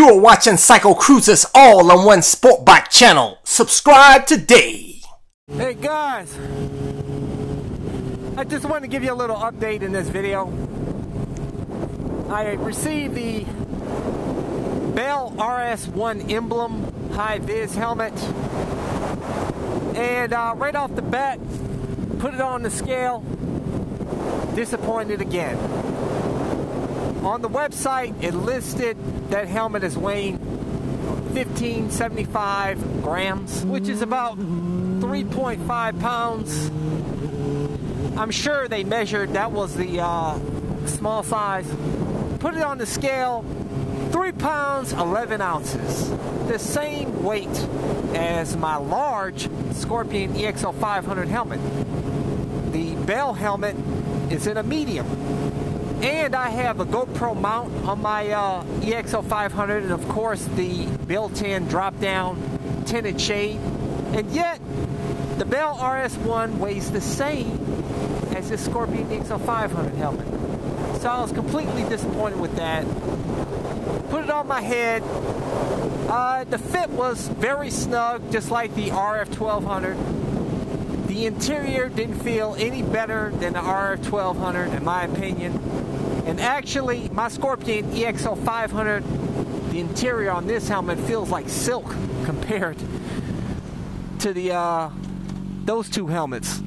You are watching CycleCruza's all-in-one sport bike channel. Subscribe today. Hey guys, I just wanted to give you a little update in this video. I received the Bell RS1 emblem Hi-Viz helmet, and right off the bat, put it on the scale. Disappointed again. On the website, it listed that helmet as weighing 1575 grams, which is about 3.5 pounds. I'm sure they measured, that was the small size. Put it on the scale, 3 pounds 11 ounces. The same weight as my large Scorpion EXO-500 helmet. The Bell helmet is in a medium. And I have a GoPro mount on my EXO-500, and of course the built-in drop-down tinted shade. And yet, the Bell RS1 weighs the same as the Scorpion EXO-500 helmet. So I was completely disappointed with that. Put it on my head. The fit was very snug, just like the RF1200. The interior didn't feel any better than the RF1200 in my opinion. And actually, my Scorpion EXO-500, the interior on this helmet feels like silk compared to the those two helmets.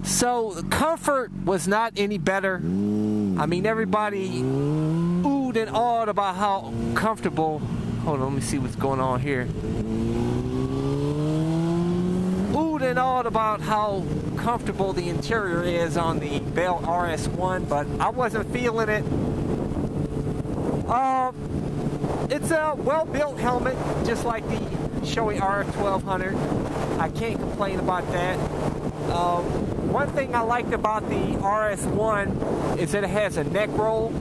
So the comfort was not any better. I mean, everybody oohed and awed about how comfortable. Hold on, let me see what's going on here. Oohed and awed about how comfortable the interior is on the Bell RS1, but I wasn't feeling it. It's a well-built helmet, just like the Shoei RF1200. I can't complain about that. One thing I liked about the RS1 is that it has a neck roll,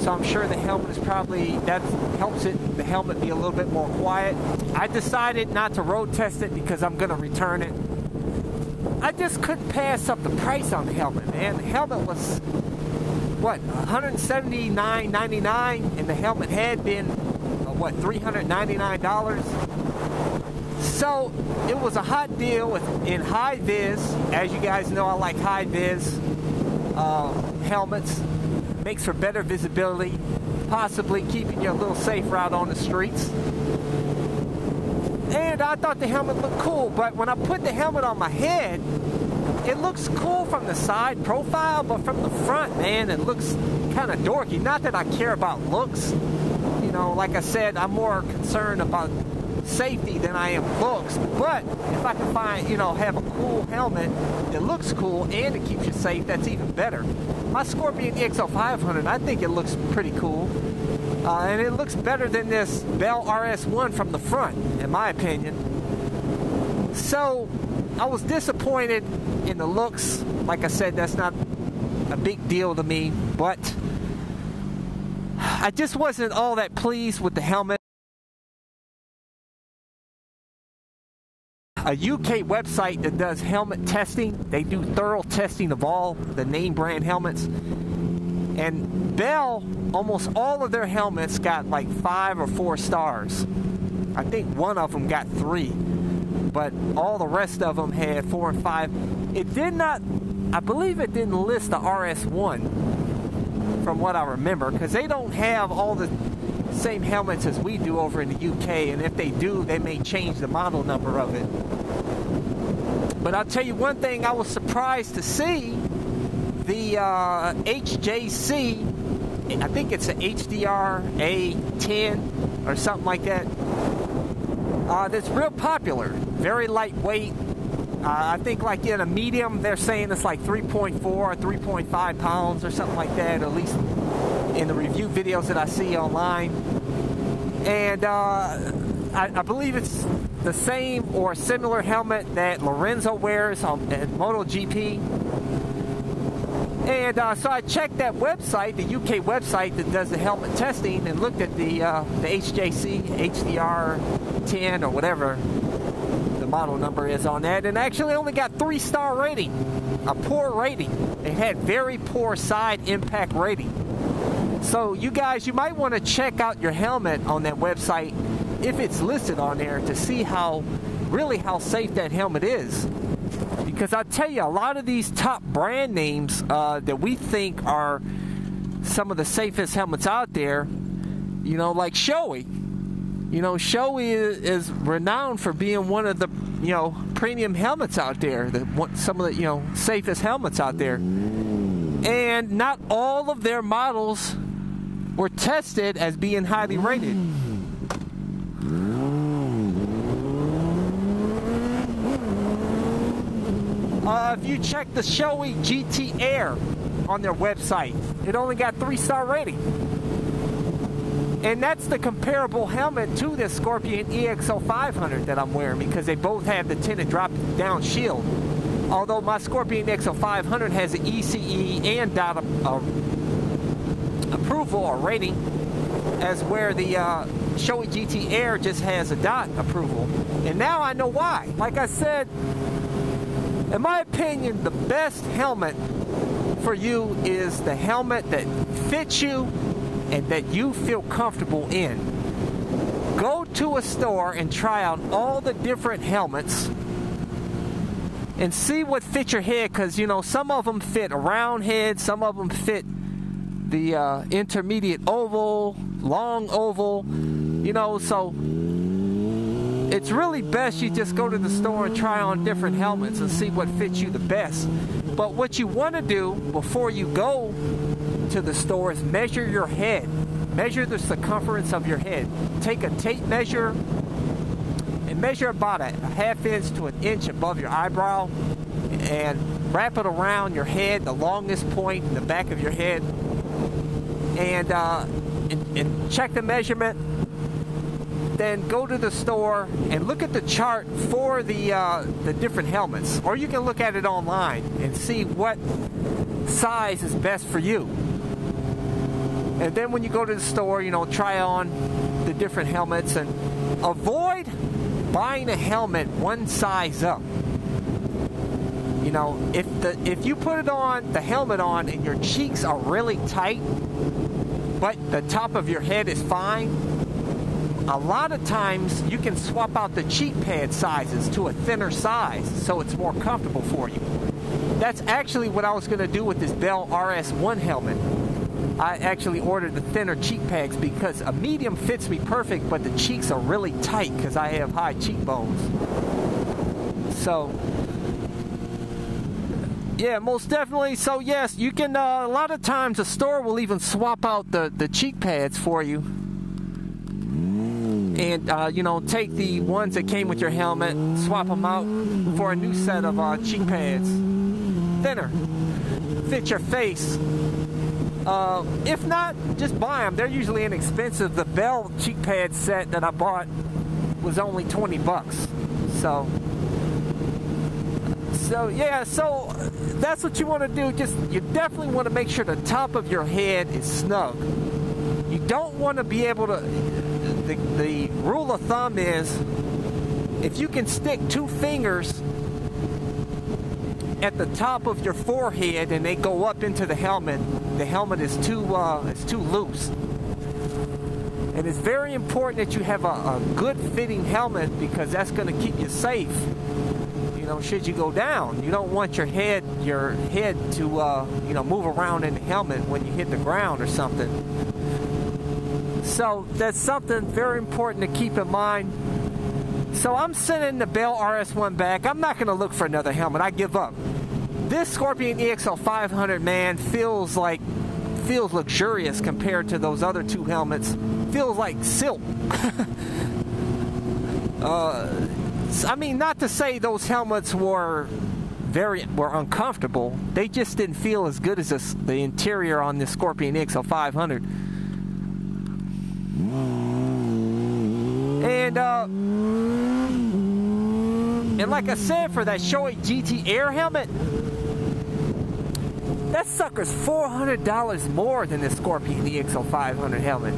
so I'm sure the helmet is probably, that helps the helmet be a little bit more quiet. I decided not to road test it because I'm going to return it. I just couldn't pass up the price on the helmet, man. The helmet was, what, $179.99, and the helmet had been, what, $399? So, it was a hot deal in Hi-Viz. As you guys know, I like Hi-Viz helmets. Makes for better visibility, possibly keeping you a little safer out on the streets. And I thought the helmet looked cool, but when I put the helmet on my head, it looks cool from the side profile, but from the front, man, it looks kind of dorky. Not that I care about looks. You know, like I said, I'm more concerned about safety than I am looks. But if I can find, you know, have a cool helmet that looks cool and it keeps you safe, that's even better. My Scorpion EXO-500, I think it looks pretty cool. And it looks better than this Bell RS1 from the front, in my opinion. So, I was disappointed in the looks. Like I said, that's not a big deal to me, but I just wasn't all that pleased with the helmet. A UK website that does helmet testing, they do thorough testing of all the name brand helmets. And Bell, almost all of their helmets got like 5 or 4 stars. I think one of them got 3, but all the rest of them had 4 and 5. It did not, I believe it didn't list the RS1 from what I remember, because they don't have all the same helmets as we do over in the UK, and if they do, they may change the model number of it. But I'll tell you one thing, I was surprised to see the HJC, I think it's an HJC-A10 or something like that. That's real popular, very lightweight. I think like in a medium, they're saying it's like 3.4 or 3.5 pounds or something like that, at least in the review videos that I see online. And I believe it's the same or similar helmet that Lorenzo wears at MotoGP. And so I checked that website, the UK website that does the helmet testing, and looked at the HJC HDR-10 or whatever the model number is on that, and actually only got 3-star rating, a poor rating. It had very poor side impact rating. So you guys, you might want to check out your helmet on that website if it's listed on there to see how safe that helmet is. Because I tell you, a lot of these top brand names that we think are some of the safest helmets out there, you know, like Shoei. You know, Shoei is renowned for being one of the, you know, premium helmets out there, some of the, you know, safest helmets out there. And not all of their models were tested as being highly rated. If you check the Shoei GT-Air on their website, it only got 3-star rating. And that's the comparable helmet to the Scorpion EXO-500 that I'm wearing, because they both have the tinted drop-down shield. Although my Scorpion EXO-500 has an ECE and dot approval or rating, as where the Shoei GT-Air just has a dot approval. And now I know why. Like I said, in my opinion, the best helmet for you is the helmet that fits you and that you feel comfortable in. Go to a store and try out all the different helmets and see what fits your head, because, you know, some of them fit a round head, some of them fit the intermediate oval, long oval, you know, so it's really best you just go to the store and try on different helmets and see what fits you the best. But what you want to do before you go to the store is measure your head. Measure the circumference of your head. Take a tape measure and measure about a ½ inch to an inch above your eyebrow and wrap it around your head, the longest point in the back of your head, and check the measurement. Then go to the store and look at the chart for the different helmets, or you can look at it online and see what size is best for you. And then when you go to the store, you know, try on the different helmets and avoid buying a helmet one size up. You know, if you put it on, the helmet on, and your cheeks are really tight, but the top of your head is fine, a lot of times you can swap out the cheek pad sizes to a thinner size so it's more comfortable for you. That's actually what I was going to do with this Bell RS1 helmet. I actually ordered the thinner cheek pads because a medium fits me perfect, but the cheeks are really tight because I have high cheekbones. So, yeah, most definitely. So, yes, you can, a lot of times a store will even swap out the cheek pads for you. And, you know, take the ones that came with your helmet, swap them out for a new set of cheek pads. Thinner. Fit your face. If not, just buy them. They're usually inexpensive. The Bell cheek pad set that I bought was only 20 bucks. So yeah, so that's what you want to do. You definitely want to make sure the top of your head is snug. You don't want to be able to, the rule of thumb is, if you can stick 2 fingers at the top of your forehead and they go up into the helmet is too loose. And it's very important that you have a good fitting helmet, because that's going to keep you safe. You know, should you go down, you don't want your head to you know, move around in the helmet when you hit the ground or something. So that's something very important to keep in mind. So I'm sending the Bell RS1 back. I'm not going to look for another helmet. I give up. This Scorpion EXO-500, man, feels luxurious compared to those other 2 helmets. Feels like silk. I mean, not to say those helmets were uncomfortable. They just didn't feel as good as the interior on the Scorpion EXO-500. And like I said, for that Shoei GT-Air helmet, that sucker's $400 more than the Scorpion EXO-500 helmet.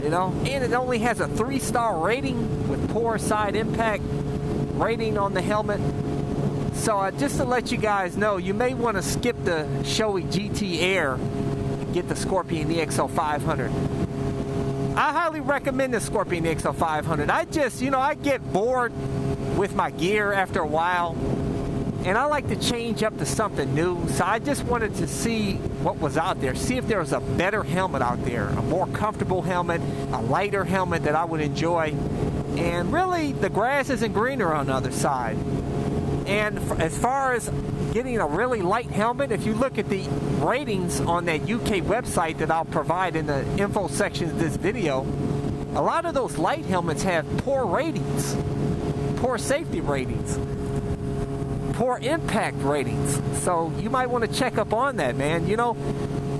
You know, and it only has a 3-star rating with poor side impact rating on the helmet. So just to let you guys know, you may want to skip the Shoei GT-Air get the Scorpion EXO-500. I highly recommend the Scorpion EXO-500. I just, I get bored with my gear after a while, and I like to change up to something new. So I just wanted to see what was out there, see if there was a better helmet out there, a more comfortable helmet, a lighter helmet that I would enjoy. And really, the grass isn't greener on the other side. And as far as getting a really light helmet, if you look at the ratings on that UK website that I'll provide in the info section of this video, a lot of those light helmets have poor ratings, poor safety ratings, poor impact ratings. So you might want to check up on that, man.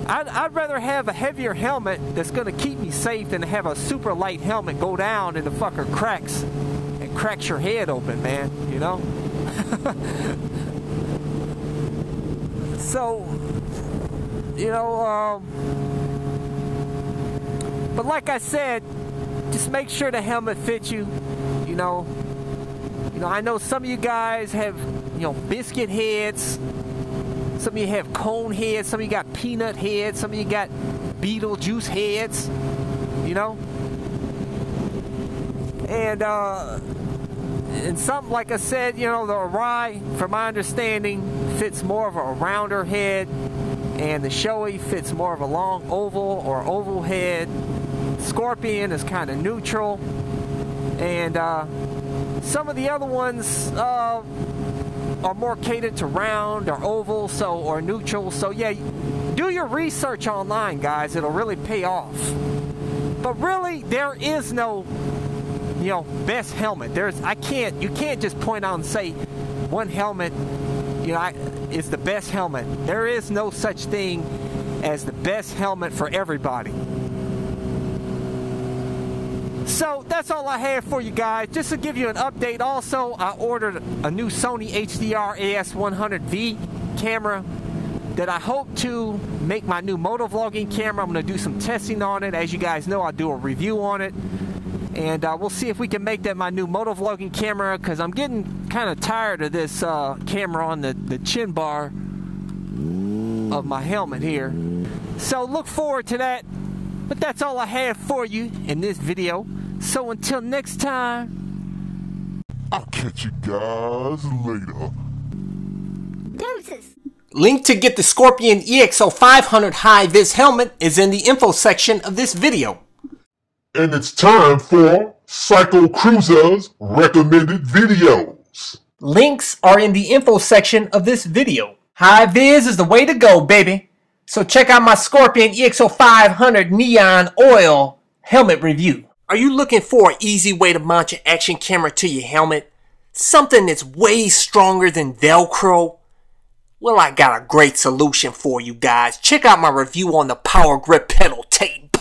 I'd rather have a heavier helmet that's going to keep me safe than to have a super light helmet go down and the fucker cracks and cracks your head open, man, So, but like I said, just make sure the helmet fits you. I know some of you guys have, biscuit heads. Some of you have cone heads. Some of you got peanut heads. Some of you got Beetlejuice heads. And some, like I said, the Arai, from my understanding, fits more of a rounder head, and the Shoei fits more of a long oval or oval head. Scorpion is kind of neutral, and some of the other ones are more catered to round or oval, or neutral. So yeah, do your research online, guys. It'll really pay off. But really, there is no best helmet. You can't just point out and say one helmet, is the best helmet. There is no such thing as the best helmet for everybody. So that's all I have for you guys. Just to give you an update, also I ordered a new Sony HDR AS100V camera that I hope to make my new motovlogging camera. I'm going to do some testing on it. As you guys know, I'll do a review on it. And we'll see if we can make that my new motovlogging camera, because I'm getting kind of tired of this camera on the chin bar of my helmet here. So look forward to that. But that's all I have for you in this video. So until next time, I'll catch you guys later. Deuces. Link to get the Scorpion EXO-500 Hi-Viz helmet is in the info section of this video. And it's time for CycleCruza's recommended videos. Links are in the info section of this video. Hi-Viz is the way to go, baby. So check out my Scorpion EXO-500 Neon Oil helmet review. Are you looking for an easy way to mount your action camera to your helmet? Something that's way stronger than Velcro? Well, I got a great solution for you guys. Check out my review on the Power Grip pedal tape.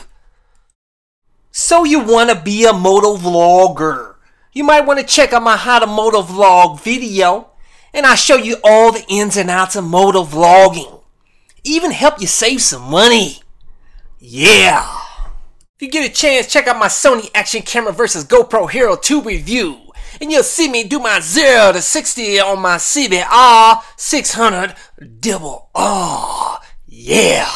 So you want to be a motovlogger? You might want to check out my How to Motovlog video, and I show you all the ins and outs of motovlogging. Even help you save some money. Yeah. If you get a chance, check out my Sony Action Camera vs GoPro Hero 2 review, and you'll see me do my 0 to 60 on my CBR 600 double R. Yeah.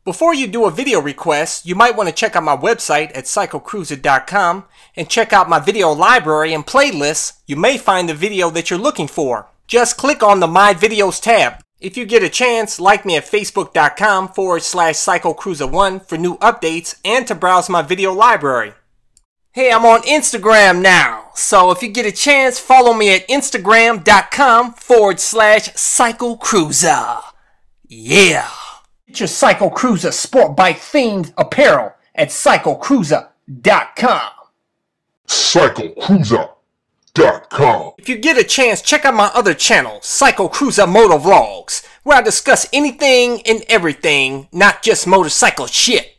Before you do a video request, you might want to check out my website at CycleCruza.com and check out my video library and playlists. You may find the video that you're looking for. Just click on the My Videos tab. If you get a chance, like me at Facebook.com/CycleCruza1 for new updates and to browse my video library. Hey, I'm on Instagram now, so if you get a chance, follow me at Instagram.com/CycleCruza. Yeah. Get your CycleCruza sport bike themed apparel at CycleCruza.com. CycleCruza.com. If you get a chance, check out my other channel, CycleCruza MotoVlogs, where I discuss anything and everything, not just motorcycle shit.